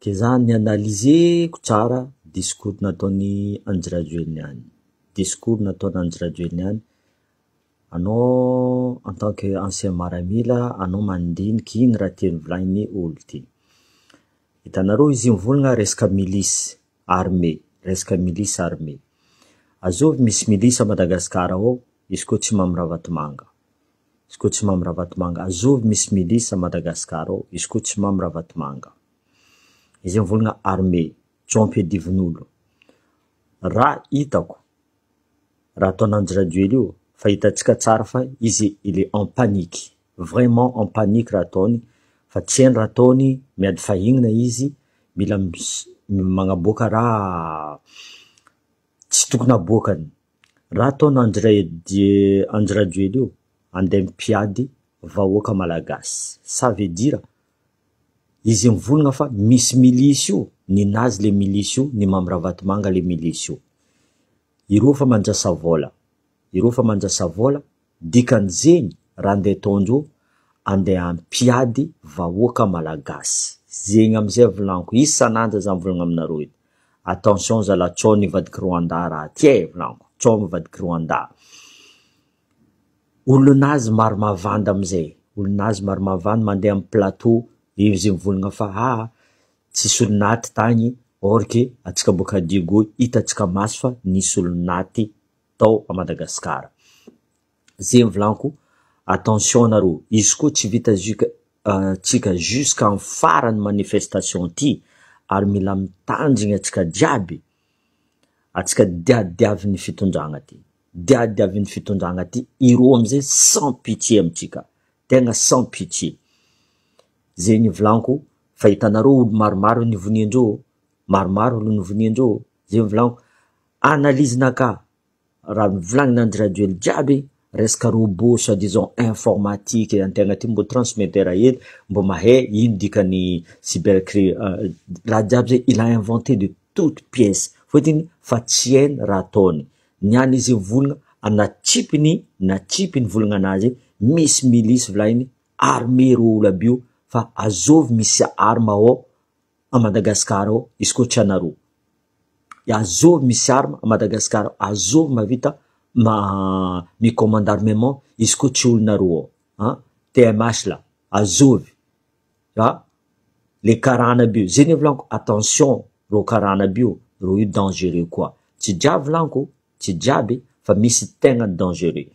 Ke zany analyseko tsara discours nataony Andry Rajoelina niany. Discours nataony Andry Rajoelina niany. Anao en tant que ancien miaramila, anao mandiniky ino raha tiany volagniny olo ty. Hitanareo izy mivolagna resaka milice armée, resaka milice armée. Azovy misy milice à Madagascar ao, izy koa tsy Mamirahavatomanga. Izy koa tsy Mamirahavatomanga. Azovy misy milice à Madagascar ao, izy koa tsy Mamirahavatomanga. Izy mivolagna armée, tsy ampiadivin'olo. Raha hitako, raha ataon'Andry Rajoelina io, fa hitatsika tsara fa izy il est en panique, vraiment en panique raha ataony, fa tsy hainy raha ataony, miady fahignina izy, mila magnaboaka raha tsy tokony aboakany. Raha ataon'Andry Rajoelina io, andeha mpiady vahoaka malagasy. Ça veut dire izy mivolagna fa misy milice io, ninazy le milice io, ny Mamirahavatomanga le milice io. Ireo fa manjasa vola. Ireo fa manjasa vola, dikan'izegny raha andeha ataondreo, andeha ampiady vahoaka malagasy. Zegny amizay volaniko, isan'andro za mivolagna aminareo ito. Attention zala, tsao nivadiky Rwanda raha ty volaniko, tsao mivadiky Rwanda. Olonazy maro mavandy amizay, olonazy maro mavandy mandeha amin'ny plateau, izy mivolagna fa tsisy olonaty tagny, or que atsika boka Diego hitatsika maso fa nisy olonaty tao à Madagascar. Zegny volaniko, attention nareo, izy koa tsy vita tsika jusqu'en farany manifestation ty, ary mila mitandrigna atsika jiaby, atsika diadiavin'ny fitondragna ty. Diadiavin'ny fitondragna ty, ireo amizay sans pitié amitsika. Tegna sans pitié. Zegny volaniko, fa hitanareo olo maromaro nivoniandreo, maromaro olo nivoniandreo. Zegny volaniko, analyse-naka raha volagnin'Andry Rajoelina jiaby, resaka robot soi-disant informatique antegna ty mbo transmetteur hely, mbo mahay ino dikany raha jiaby zay il a inventé de toute pièce. Fotiny fa tsy hainy raha ataony. Niany izy volagna, natsipiny volagna anazy, misy milice volainy, armée ro olo aby io, fa azovy misy arme ao à Madagascar ao, izy koa tsy anareo. Azovy misy arme à Madagascar, azovy mavita mi-commande armement, izy koa tsy olonareo ao. TMH la, azovy. Le karana bio, zegny volaniko, attention, ro karana bio, ro io dangereux koa. Tsy jiaby volaniko, tsy jiaby, fa misy tegna dangereux.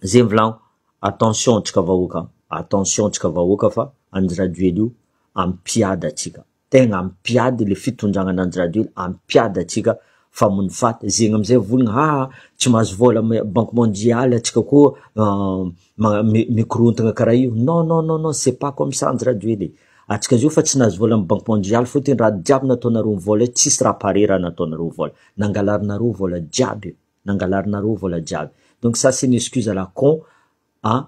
Zegny volaniko, attention tsika vahoaka, attention tsika vahoaka fa Andry Rajoelina io ampiady atsika. Tegna ampiady le fitondragnan'Andry Rajoelina, ampiady atsika fa monifaty. Zegny amizay volagna, tsy mahazo vola Banque mondiale atsika koa mikorontagna karaha io. Non, non, non, non, c'est pas comme ça Andry Rajoelina. Atsika zio fa tsy nahazo vola Banque mondiale, fotony raha jiaby nataonareo vola, tsisy raha pare raha nataonareo vola. Nangalarinareo vola jiaby, nangalarinareo vola jiaby. Donc ça c'est une excuse à la con,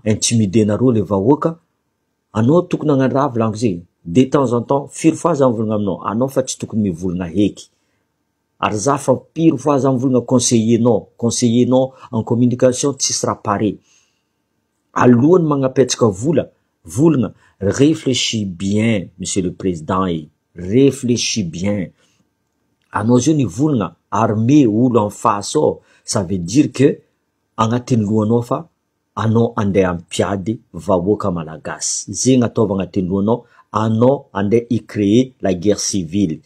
intimider nareo le vahoaka. Anao tokony hagnano raha volaniko zegny. De temps en temps, firy fois za mivolagna aminao, anao fa tsy tokony mivolagna heky. Ary za fa pire fois za mivolagna conseiller nao en communication tsisy raha pare. Alohany magnapetraka volagna, réfléchis bien, monsieur le président, réfléchis bien. Anao zio nivolagna armée olo en face ao, ça veut dire que agnatin'ny lohanao fa anao andeha ampiady vahoaka malagasy. Zegny ataova agnatin'ny lohanao, anao andeha i-créer la guerre civile.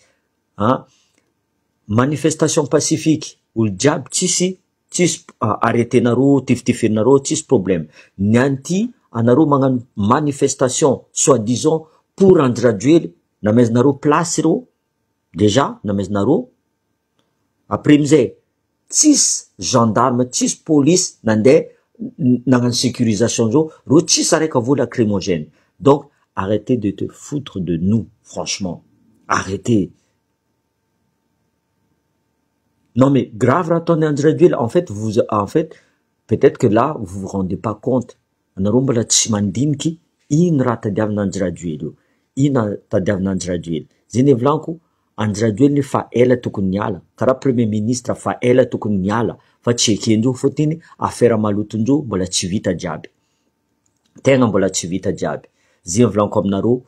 Manifestation pacifique, olo jiaby tsisy arrêtenareo, tifitifirinareo, tsisy problème. Niany ty, anareo magnano manifestation, soi-disant pour Andry Rajoelina, namezanareo place reo, déjà, namezanareo. Après mizay, tsisy gendarme, tsisy police, nandeha nagnano sécurisation ro tsisy araiky avoa lacrymogène. Donc, arrêtez de te foutre de nous, franchement. Arrêtez. Non mais grave raha ataony Andry Rajoelina, en fait, peut-être que là, vous vous rendez pas compte. Anareo mbola tsy mandiniky, ino raha tadiavin'Andry Rajoelina io. Ino tadiavin'Andry Rajoelina. Zegny volaniko, Andry Rajoelina fa ela tokony niala, karaha premier ministre fa ela tokony niala, fa tsy ekendreo fotiny affaire malotondreo mbola tsy vita jiaby. Tegna mbola tsy vita jiaby. Zegny volaniko aminareo,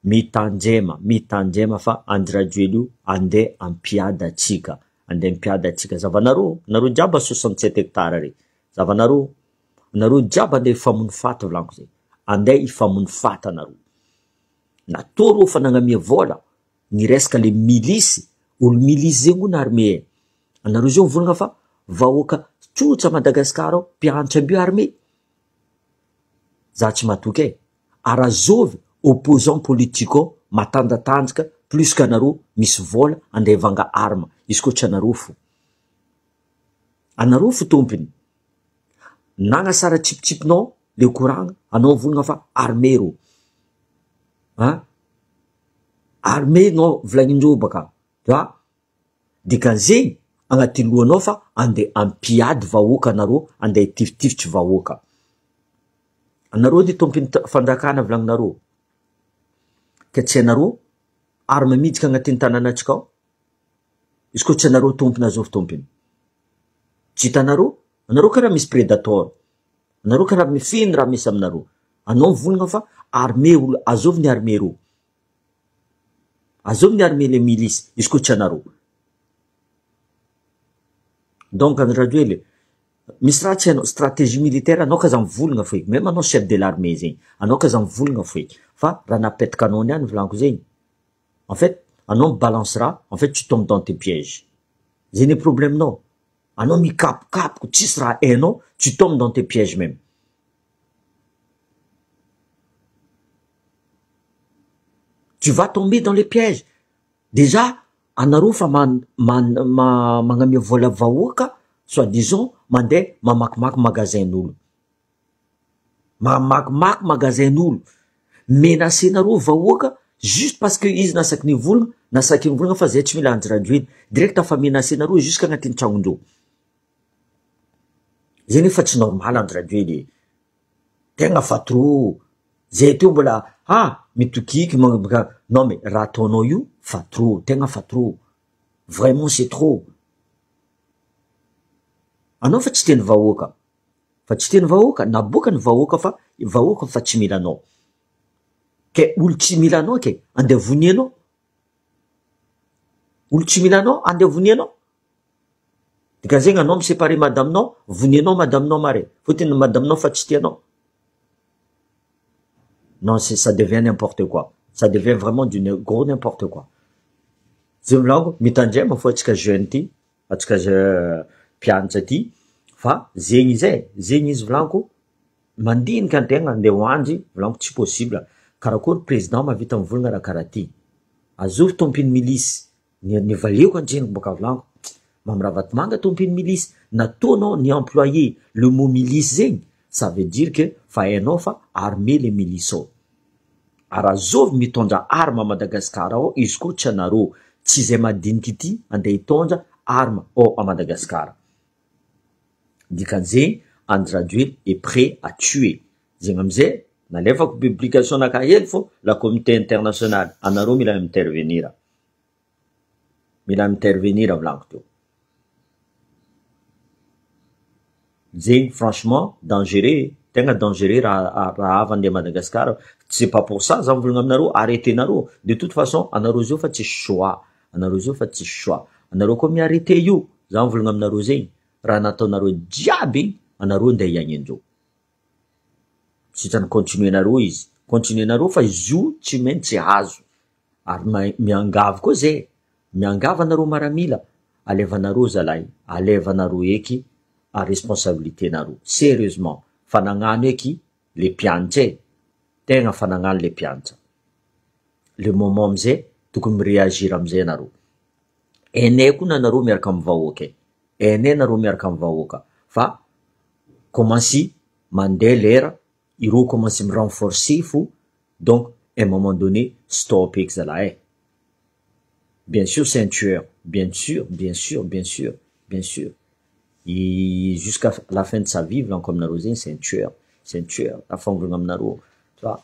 mitandrema fa Andradjoely io ande ampiada atsika zavanaro jiaby 67 hectare re zavanaro jiaby ande ifamono faty volaniko zay ande ifamono faty anaro natao ro fa nagnamia vola ny resaka le milisy olo milisy zegny na armée anaro zao mivolagna fa vahoaka tsotra Madagasikara ao mpianatra bio armée za tsy matoky Arazovy opposant politico matandatanjaka plus qu'anaro misy vola ande vanga arma izy koa tsy anaro fo tompony nagnasara tsipitsipinao le courant anao volagna fa armée ro armée no volagnindreo baka dikan'zegny agnaty lohanao fa ande ampiady vahoaka anaro ande itifitifitry vahoaka anaro di tompony fandrakana volagninaro ka tsy anaro arma midika agnatin'ny tanànatsika ao izy koa tsy anaro tompony azovy tompony tsy hitanaro anaro karaha misy prédateur anaro karaha mifiny raha misy aminaro anao mivolagna fa armée olo azovy ny armée ro azovy ny armée le milice izy koa tsy anaro donc Andradjoely misy raha tsy hainao stratégie militaire anao kaza mivolagna foy même anao chef de l'armée zegny anao kaza mivolagna foy fa raha napetaka anao niany volaniko zegny en fait anao mibalance raha en fait tu tombes dans tes pièges zegny problème nao anao mikapokapoko tsisy raha hainao tu tombes dans tes pièges même tu vas tomber dans les pièges déjà anaro fa magnamia vola vahoaka soit disons mandeha mamakimaky magasin'olo mamakimaky magasin'olo menacenaro vahoaka juste parce que izy nasaky nivolagna fa zay tsy mila Andradjoely direct fa menacenaro jusqu'à agnatin'ny tragnondreo zay nefa tsy normal Andradjoely tegna fa trop zay teo mbola mitokiky non mais raha ataonao io fa trop tegna fa trop vraiment c'est trop anao fa tsy teny vahoaka naboaka ny vahoaka fa tsy mila anao ke olo tsy mila anao ke ande avonianao olo tsy mila anao ande avonianao dikan'zegny anao misépare madaminao vonianao madaminao mare fotiny madaminao fa tsy tianao non ça devient n'importe quoi ça devient vraiment du gros n'importe quoi zay volaniko mitandrema fo atsika jeune ty atsika mpianatra ty fa zegny izy volaniko mandinika antegna andeha hoandry volaniko tsy possible karakory président mavita mivolagna raha karaha ty azovy tompiny milice nivaliako anjeniko boka volaniko mamiraavaty manga tompiny milice nataonao ni employé le mot milice zegny ça veut dire que fa hainao fa armée le milice ao Arazovy mitondra arma Madagasikara ao izy koa tsy anaro tsy zay madiniky ity andeha hitondra arma ao à Madagascar dikan'zegny Andradjoely est prêt à tuer zegny amizay nalefako publication nakahely fo la communauté internationale anaro mila intervenir volaniko teo zegny franchement dangereux tegna dangereux raha avy andeha Madagascar c'est pas pour ça za mivolagna aminaro arrêté naro de toute façon anaro zao fa tsy choix anaro koa miarrêté io za mivolagna aminaro zegny raha nataonaro jiaby anaro andeha hiagnindreo sitany continuenaro fa izy io tsy maintsy azo ary miangavy koa zay miangavy anaro maramila alevanaro zalahy alevanaro eky a responsabilité naro sérieusement fanagnano eky le mpianatra tegna fanagnano le mpianatra le moment amizay tokony miréagir amizay anaro enay koa nanaro miaraka amin'ny vahoaka fa commence mandeha lera ireo commence mirenforcer fo donc à un moment donné stop eky zalahy bien sûr c'est un tueur bien sûr et jusqu'à la fin de sa vie volaniko aminaro zegny c'est un tueur afa mivolagna aminaro fa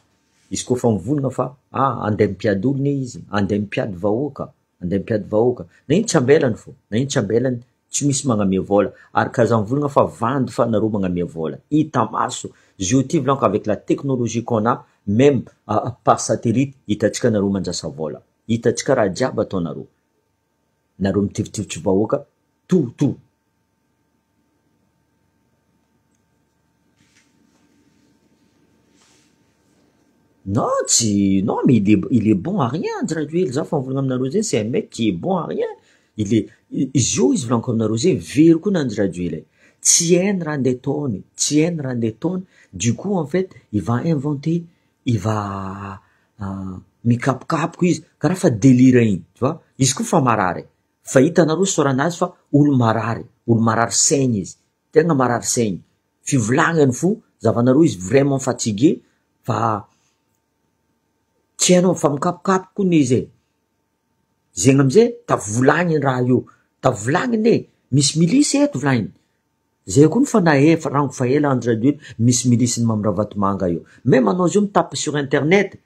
izy koa fa mivolagna fa andeha mipiady olona izy andeha mipiady vahoaka na ino tsy ambelany tsy misy magnamia vola ary kaza mivolagna fa vandy fa anaro magnamia vola hita maso jio ty volaniko avec la technologie qu'on a même par satellite hitatsika nareo mandrasa vola, hitatsika raha jiaby ataonareo, nareo mitivitivitry vahoaka tout. Non, mais il est bon à rien, Andradwely. Za fa mivolagna aminareo zay, c'est un mec qui est bon à rien. Izy io izy volaniko aminareo zay, very koa n'Andradwely. Tsy hainy raha andeha ataony, du coup en fait, il va inventer, il va mikapokapoka izy, karaha fa délire iny, tu vois. Izy koa fa marary. Fa hitanareo soranazy fa olo marary saigny izy. Tegna marary saigny. Fivolagnany fo, zavanareo izy vraiment fatigué, fa tsy hainao fa mikapokapoka koa izy e. Zegny amizay tavolagniny raha io, tavolagniny e, misy milisy eto volagniny. Zay koa fa rango fa ela Andradwely, misy milisy ny Mambravatomanga io. Même anao zio mitape sur internet,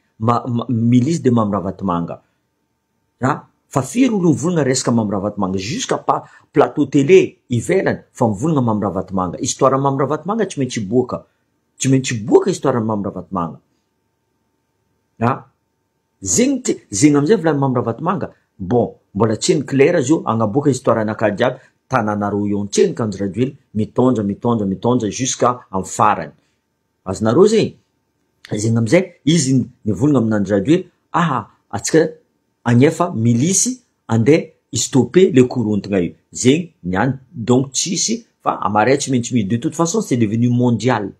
milisy de Mambravatomanga. Fa firy olo mivolagna resaka Mambravatomanga, jusqu'à pas plateau télé ivelany fa mivolagna Mambravatomanga. Histoire Mambravatomanga tsy maintsy boaka histoire Mambravatomanga. Zegny amizay volany Mambravatomanga. Bon, mbola tsy hainy clair zio agnaboaka histoire anakahy jiaby, tananareo io antseny Andradwely, mitondra jusqu'à amin'ny farany. Azonareo zegny amizay izy nivolagna amin'Andradwely, atsika agnefa milisy andeha stopper le korontagna io. Zegny niany, donc tsisy fa amaray tsy maintsy midy. De toute façon, c'est devenu mondial.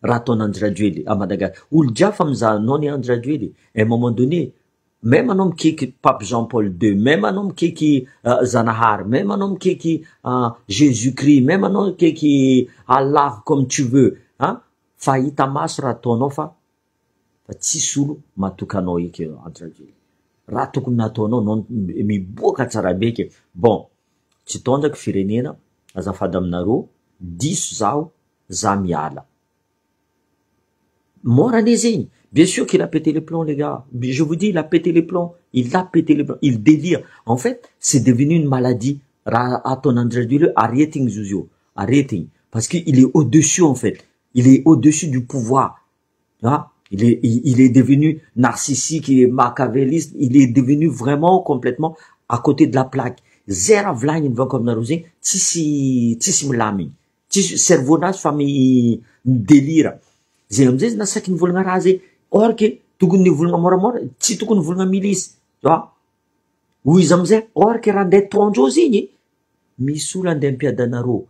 Raha ataon'Andradwely à Madagascar. Olo jiaby fa mizaha anao ni Andradwely. À un moment donné, même anao mikaiky Pape Jean-Paul II, même anao mikaiky Zanahary, même anao mikaiky Jésus-Christ, même anao mikaiky Allah comme tu veux, fa hita maso raha ataonao fa tsisy olo matoka anao eky Andradwely. Raha tokony nataonao miboaka tsara beky. Bon, tsy tondraky firenena, azafady aminareo, diso za miala. Morane zegny. Bien sûr qu'il a pété les plombs, les gars. Je vous dis, il a pété les plombs. Il a pété les plombs. Il délire. En fait, c'est devenu une maladie. Raton Andradwely, arrêtez Zuzio. Arrêtez. Parce qu'il est au-dessus, en fait. Il est au-dessus du pouvoir. Il est devenu narcissique, il est machiavéliste. Il est devenu vraiment complètement à côté de la plaque. Zera vlagne va comme narosé. Tisi mlami. Tisi cerveau nas famille délire. Zegny amizay nasaky nivolagna raha zay, or que tokony nivolagna moramora, tsy tokony nivolagna milisy. Hoy izy amizay, or que raha andeha tondrozy igny, misy olo andeha mpiady anareo,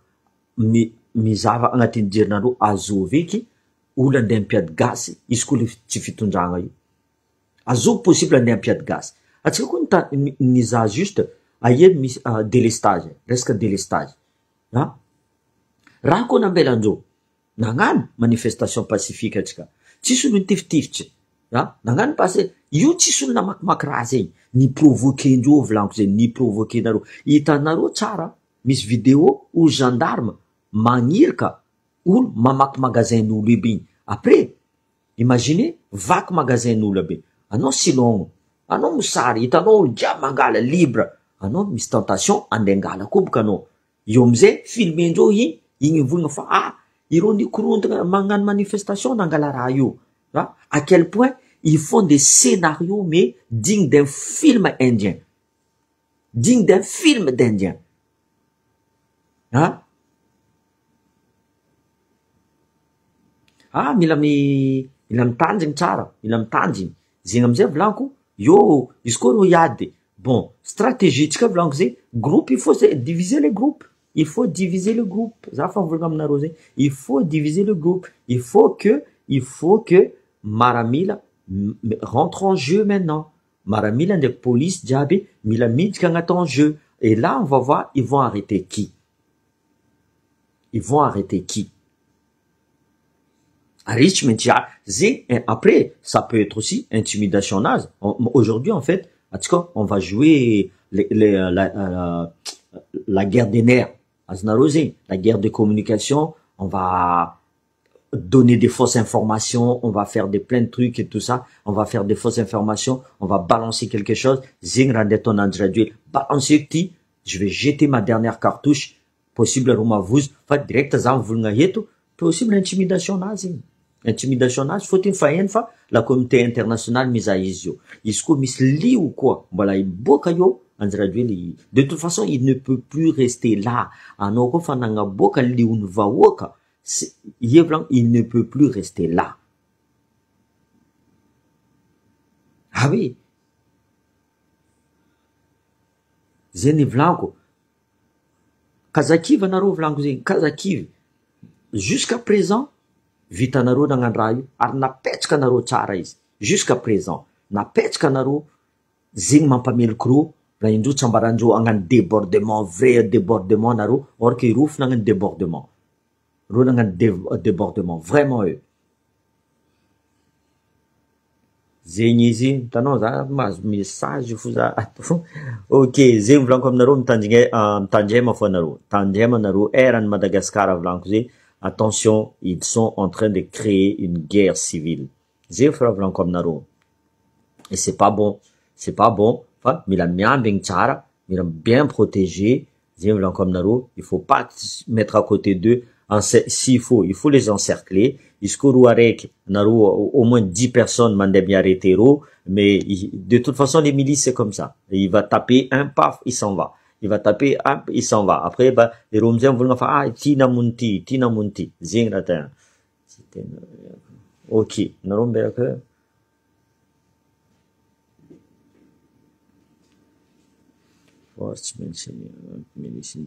mizava agnatin'ny jerinareo azovy eky, olo andeha mpiady gasy, izy koa le tsy fitondragna io. Azovy possible andeha mpiady gasy. Atsika koa nizaha juste, aia misy délestage, resaka délestage. Raha koa nambelandreo, nagnano manifestation pacifique atsika. Tsisy olo nitifitifitry. Nagnano parce io tsisy olo namakimaky raha zegny. Ni provoquer-ndreo volaniko zegny, ni provoquer-nareo. Hitanareo tsara, misy vidéo ou gendarme magnirika olo mamaky magasin-n'olo ebe igny. Après, imaginez, vaky magasin-n'olo abe. Anao silogno, anao mosary, hitanao olo jiaby mangala libre. Anao misy tentation andeha angala koa boka anao. Io amizay filmendreo igny volagna fa ireo nikorontagna magnano manifestation nangala raha io. À quel point ils font des scénarios mais dignes d'un film indien. Digne d'un film d'indien. Mila mitanjigny tsara, mila mitanjigny. Zegny amizay volaniko, izy koa ro iady. Bon, stratégie tsika volaniko zay, groupe, il faut diviser les groupes. Il faut diviser le groupe. Il faut diviser le groupe. Il faut que Maramila rentre en jeu maintenant. Maramila de police diaby, mila midika agnaty en jeu. Et là, on va voir, ils vont arrêter qui? Après, ça peut être aussi intimidation naze. Aujourd'hui, en fait, on va jouer la guerre des nerfs. La guerre de communication, on va donner des fausses informations, on va faire plein de trucs et tout ça, on va faire des fausses informations, on va balancer quelque chose, balancer petit, je vais jeter ma dernière cartouche, possible Romavouz, direct possible intimidation nazi. intimidation azy fotiny fa eny fa la communauté internationale mizaha izy io. Izy koa misy lio koa mbola iboaka io Andry de toute façon il ne peut plus rester là. Anao koa fa nagnaboaka liony vahoaka, il ne peut plus rester là. Ah oui, zay volanko kazakivy anareo volanko zegny kazakivy jusqu'à présent vitanareo nagnano raha io ary napetraka anareo tsara izy jusqu'à présent napetraka anareo zegny mampameloko ro raha indro tsambarandreo agnano débordement vrai débordement nareo or que rofo nagnano débordement ro nagnano débordement vraiment eux zegny izy hitanao za mahazo message fo za ok zegny volanko aminareo mitandrema fo anareo tandrema anareo eran'ny Madagascar volanko zegny attention ils sont en train de créer une guerre civile zegny fa raha volanko aminareo et c'est pas bon fa mila miambigny tsara mila bien protéger zegny volanko aminareo il faut pas mettre à côté d'eux s'il faut il faut les encercler. Izy koa roa araiky nareo au moins 10 personnes mandeha miarrêter ro, mais de toute façon les milices c'est comme ça, il va taper un paf il s'en va, il va taper un il s'en va après bah les romzay mivolagna fa ty namony ty zegny raha tena ok nareo mberaka force milice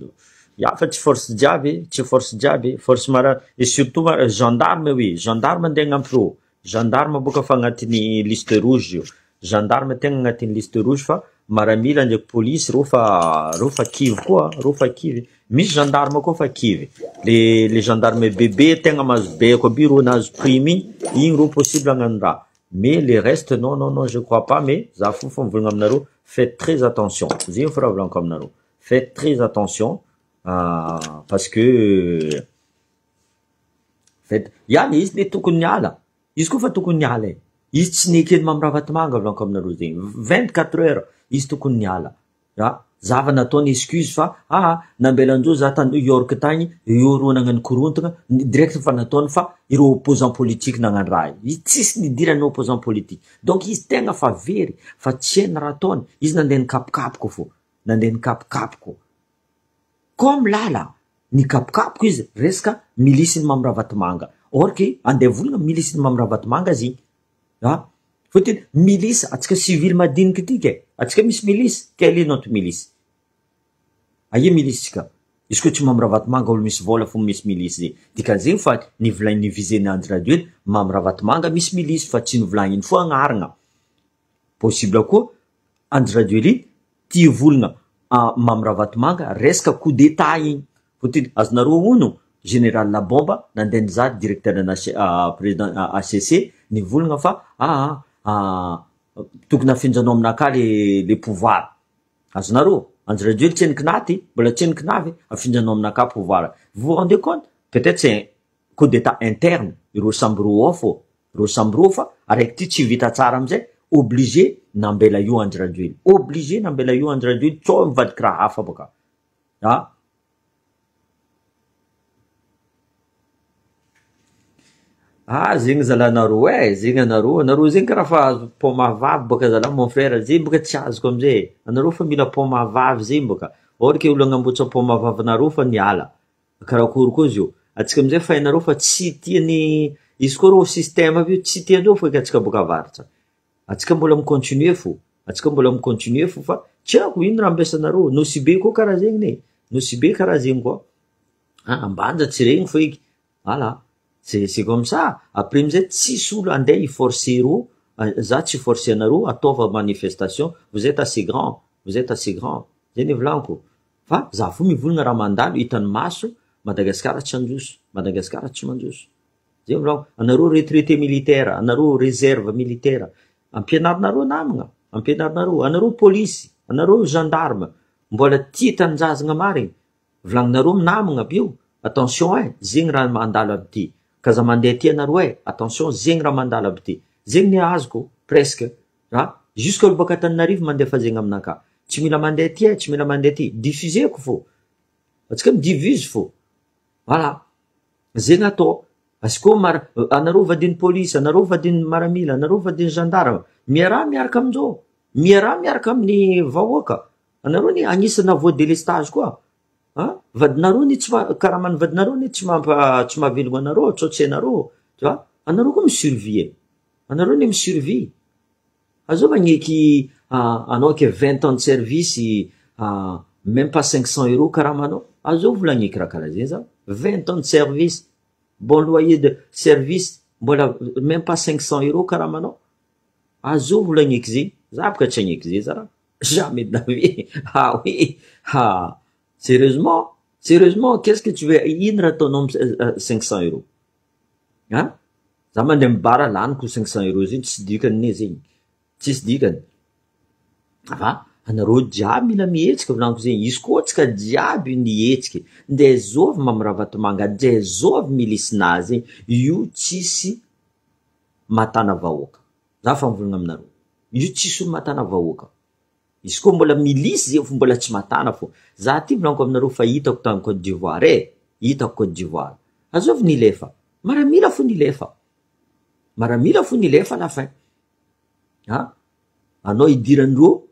ya fa tsy force jiaby force mara et surtout gendarme oui gendarme andeha agnampy ro gendarme boka fa agnatin'ny liste rouge io gendarme tegna agnatin'ny liste rouge fa maramila ndraiky police ro fa kivy koa ro fa kivy misy gendarme koa fa kivy les gendarmes bébé tegna mahazo beko aby ro nahazo prime igny ro possible agnano raha mais les restes non je crois pas mais za fo mivolagna aminareo faites très attention zegny fa raha volanko aminareo faites très attention parce que fait yani izy le tokony miala izy koa fa tokony miala izy tsy nekeny mamirahavatymanga volanko aminareo zegny 24 heures izy tokony miala zava nataony excuse fa nambelandreo za tany New York tagny io ro nagnano korontagna direct fa nataony fa ireo opposant politique nagnano raha izy tsisy nidirany opposant politique donc izy tegna fa very fa tsy hainy raha ataony izy nandeha nikapokapoko fo nandeha nikapokapoko comme lala nikapokapoko izy resaka milice ny mamirahavatymanga or que andeha volagna milice ny mamirahavatymanga zigny fotiny milice atsika civil madiniky tiky atsika misy milice quelle est notre milice aia milice tsika izy koa tsy mamirahavatymanga olo misy vola fo misy milice zegny dikan'zegny fa nivolagny visena Andry Radio eny mamirahavatymanga misy milice fa tsy nivolagny iny fo agnaragna possible koa Andry Radio ely tia volagna mamirahavatymanga resaka coup d'état igny fotiny azonareo ono général Labomba nandeha nizaha directeur président ACC nivolagna fa tokony afinjanao aminaka les pouvoirs azonareo Andry Radio tsy enikinay mbola tsy enikinavy afinjanao aminaka pouvoir vous vous rendez compte peut-être c'est coup d'état interne ireo samby roa fo ireo samby roa fa araiky ty tsy vita tsara amizay obligé nambela io Andry Radio obligé nambela io Andry Radio tsao mivadiky raha hafa boka zegny zalanareo zegny anareo zegny karaha fa azo poma vavy boka zala mon frère zegny boka tsy azoko amizay anareo fa mila poma vavy zegny boka or que olo agnamboatra poma vavy nareo fa niala karakory koa izy io atsika amizay fa hainareo fa tsy tiany izy koa reo système aby io tsy tiandreo fo atsika boka avaritra atsika mbola micontinue fo fa tsy ako ino raha ambesanareo nosibe koa karaha zegny ne nosibe karaha zegny koa ambanja tsy regny fo eky voilà c'est comme ça après amizay tsisy olo andeha iforcer ro za tsy forcer anareo ataova manifestation vous êtes assez grand zegny volanko fa za fo mivolagna raha mandalo hitany maso Madagascar tsy mandroso zegny volanko anareo retraité militaire anareo réserve militaire ampianarinareo namagna anareo police anareo gendarme mbola tia tanjazagna marigny volagninareo namagna aby io attention zegny raha mandalo aby ty kaza mandeha ty anareo attention zegny raha mandalo aby ty zegny ny azoko presque jusqu'à olo baka Tananarivo mandeha fa zegny aminaka tsy mila mandeha ty diffuseko fo atsika midivise fo voilà zegny atao Asiko anareo vadiny police, anareo vadiny maramila, anareo vadiny gendarme, miaraha miaraka amin'izao, miaraha miaraka amin'ny vahoaka. Anareo ni agnisana voie délestage koa. Vadinareo ni karamany vadinareo ni tsy mahavelogno anareo, tsoatsenareo, tu vois? Anareo koa misurvie. Anareo ni misurvie. Azo magneky anao ke 20 ans de service, même pas 500 € karamanao. Azo volagneky raha karaha zay za. 20 ans de service, bon loyer de service, mbola même pas 500 € karamanao. Azo volagneky zay. Za boka tsy agneky zay za. Jamais de la vie. Ah oui. Sérieusement, qu'est-ce que tu veux? Ino raha ataonao 500 €? Za mandeha mibara laniko 500 € zay, tsy dikany zegny. Tsisy dikany. Anareo jiaby mila mihetsika volaniko zegny. Izy koa tsika jiaby nihetsika, ndeha zovy Mamirabatomanga, ndeha zovy milisinazy, io tsisy matana vahoaka. Za fa mivolagna aminareo. Io tsisy matana vahoaka. Izy koa mbola milisy zay fo mbola tsy matana fo. Za ty volaniko aminareo fa hitako tany Côte d'Ivoire, hitako Côte d'Ivoire. Azovy nilefa. Maramila fo nilefa. Maramila fo nilefa à la fin. Anao idirandreo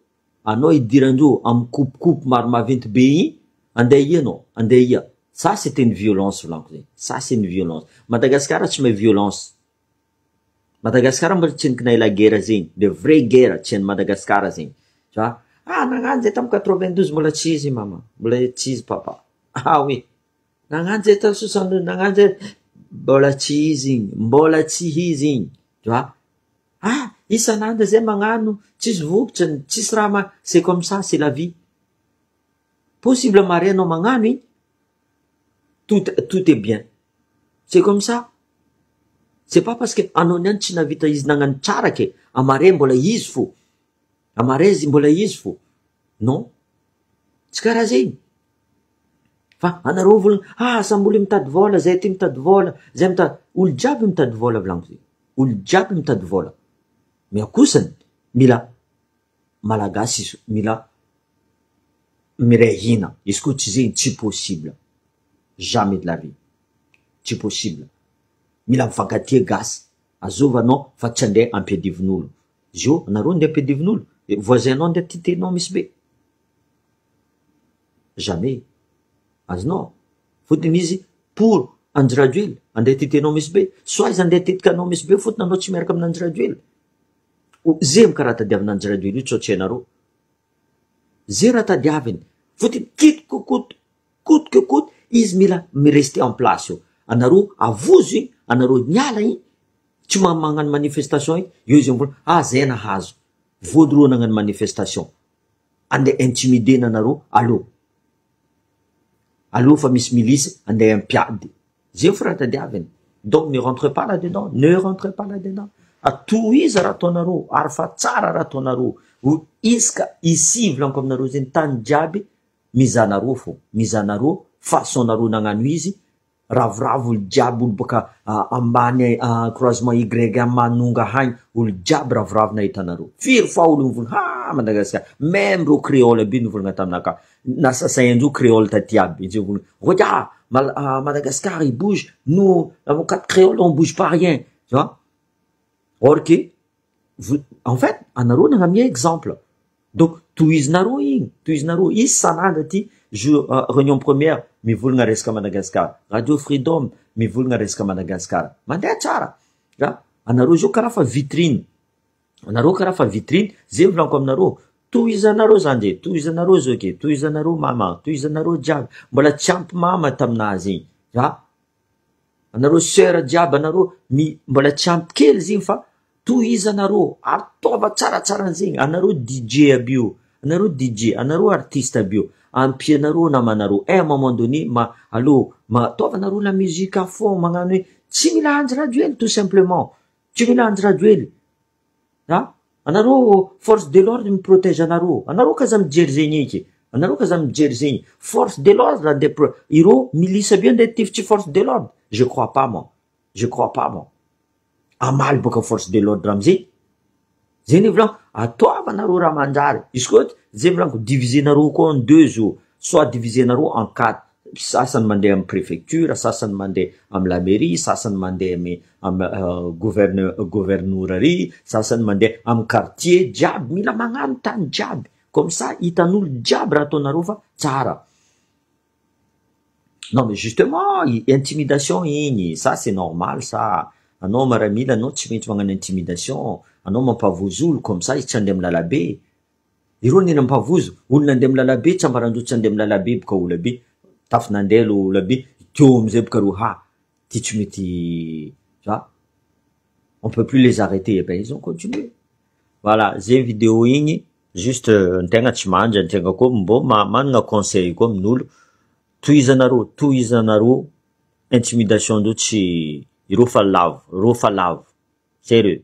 amin'ny coupe maro maventy be igny, andeha ia anao, andeha ia. Ça c'était une violence volaniko zegny. Ça c'est une violence. Madagascar tsy mahay violence. Madagascar mbola tsy nikinay la guerre zegny, de vraie guerre tsy hain'i Madagascar zegny. Tu vois? Nagnano zay tamin'ny 92 mbola tsy izy mama, mbola tsy izy papa. Oui. Nagnano zay tamin'ny 62, nagnano zay mbola tsy izy igny, mbola tsy izy igny. Tu vois? Isan'andro zay magnano, tsisy vokatra, tsisy raha c'est comme ça, c'est la vie. Possible mare anao magnano igny, tout est bien. C'est comme ça. C'est pas parce que anao niany tsy navita izy nagnano tsara ke amare mbola izy fo. Amare mbola izy fo. Non. Tsy karaha zegny. Fa anareo volagna, samboly mitady vola, zay ty mitady vola, zay mitady. Olo jiaby mitady vola volaniko zegny. Olo jiaby mitady vola. Mais kosany, mila malagasy, mila miray hina. Izy koa tsy zegny, tsy possible. Jamais de la vie. Tsy possible. Mila mifankatia gasy. Azova anao fa tsy andeha ampiadivin'olo. Zio, anareo andeha ampiadivin'olo. Voisin anao andeha titenao misy be. Jamais. Azonao. Fotony izy, pour Andjirajoely, andeha titenao misy be. Soit izy andeha tetika anao misy be, fotony anao tsy miaraka amin'ny Andjirajoely. Zay mikaraha tadiavina Andjirajoely io tsotra anareo. Zay raha tadiaviny. Fotony coûte que coûte, izy mila rester en place io. Anareo avozo igny, anareo niala igny, tsy magnano manifestation igny, io izy mivola, zay nahazo. Vaudreo nagnano manifestation. Andeha intimider anareo, allô fa misy milice, andeha ampiady. Zay fa raha tadiaviny. Donc ne rentre pas là-dedans, ne rentre pas là-dedans. Tohiza raha ataonareo, ary fa tsara raha ataonareo. Iska ici volaniko aminareo zegny tany jiaby, mizanareo fo, mizanareo, façonnareo nagnano izy, ravoravo olo jiaby, olo boka ambany croisement Y manonga hagny, olo jiaby ravoravo nahita anareo. Firy fa olo mivolagna, Madagascar, même reo créole be nivolagna taminaka, nasasayandreo créole taty aby, izy volagna, regarde, Madagascar il bouge, nous, quatre créoles on bouge pas rien, tu vois? Or que, en fait, anareo nagnamia exemple. Donc, tohizinareo igny, izy sanandra ty, réunion première, mivolagna resaka Madagascar. Radio Freedom, mivolagna resaka Madagascar. Mandeha tsara. Anareo zao karaha fa vitrine. Anareo karaha fa vitrine, zay volaniko aminareo. Tohizanareo zany, tohizanareo zao ke, tohizanareo mama, tohizanareo jiaby. Mbola tsy ampy mama taminazy igny. Anareo sœur jiaby, anareo mbola tsy ampy kely zigny fa tohizanareo, ary tova tsaratsara zegny. Anareo DJ aby io, anareo DJ, anareo artiste aby io. Ampianareo namanareo. Un moment donné, tovanareo la musique à fond, magnano hoe, tsy mila Andjirajoely tout simplement. Tsy mila Andjirajoely. Anareo force de l'ordre miprotège anareo. Anareo kaza mijery zegny eky. Anareo kaza mijery zegny. Force de l'ordre, ireo milice aby andeha tifitry force de l'ordre. Je crois pas moi. Amaly boka force de l'ordre amizay. Zay ny volaniko, ataovanareo raha manjary. Izy koa zay volaniko, divisenareo koa en deux jours, soit divisenareo en quatre. sasany mandeha amin'ny préfecture, sasany mandeha amin'ny la mairie, sasany mandeha amin'ny gouverneur, sasany mandeha amin'ny quartier jiaby, mila magnano tany jiaby, comme ça hitan'olo jiaby raha ataonareo fa tsara. Non mais justement, intimidation igny, ça c'est normal ça. Anao miaramila, anao tsy maintsy magnano intimidation, anao mampavozo olo comme ça izy tsy andeha amin'ny lalabe. Ireo nena mampavozo, olona andeha amin'ny lalabe, tsy ambaran-dreo tsy andeha amin'ny lalabe boka olo be. Tafi nandeha lo olo be, teo amizay boka reo, ty tsy mety, ça. On peut plus les arrêter, et ben ils ont continué. Voilà, zay vidéo igny, juste ntegna tsy manja, ntegna koa mbo manana conseil koa amin'olo. Tohizanareo, intimidation ndreo tsy, ireo fa lavo, sérieux.